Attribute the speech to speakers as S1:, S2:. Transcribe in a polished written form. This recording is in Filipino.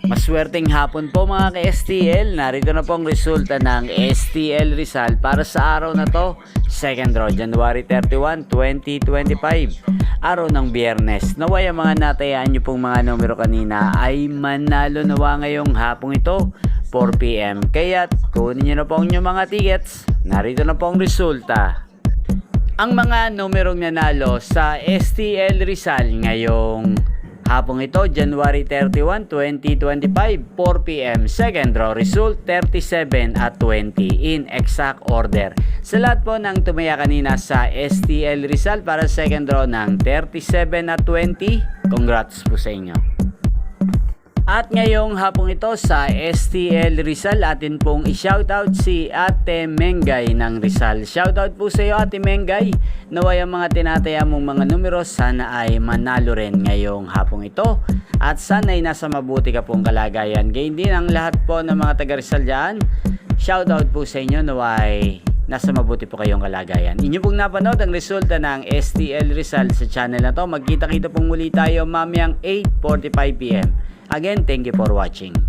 S1: Maswerteng hapon po mga ka-STL. Narito na po ang resulta ng STL Rizal para sa araw na to. Second draw, January 31, 2025. Araw ng Biyernes. Naway ang mga natayaan nyo pong mga numero kanina ay manalo nawa ngayong hapong ito, 4 PM. Kaya't kunin nyo na po ang inyong mga tickets. Narito na po ang resulta. Ang mga numerong nanalo sa STL Rizal ngayong hapong ito, January 31, 2025, 4 PM. Second draw result, 37 at 20 in exact order. Sa lahat po ng tumaya kanina sa STL Rizal para second draw ng 37 at 20, congrats po sa inyo. At ngayong hapong ito sa STL Rizal, atin pong i-shoutout si Ate Mengay ng Rizal. Shoutout po sa iyo Ate Mengay. Naway ang mga tinataya mong mga numero sana ay manalo rin ngayong hapong ito. At sana ay nasa mabuti ka pong kalagayan. Gayun din ang lahat po ng mga taga Rizal dyan. Shoutout po sa inyo, naway nasa mabuti po kayong kalagayan. Inyo pong napanood ang resulta ng STL Rizal sa channel na to. Magkita-kita pong muli tayo mamayang 8:45 PM. Again, thank you for watching.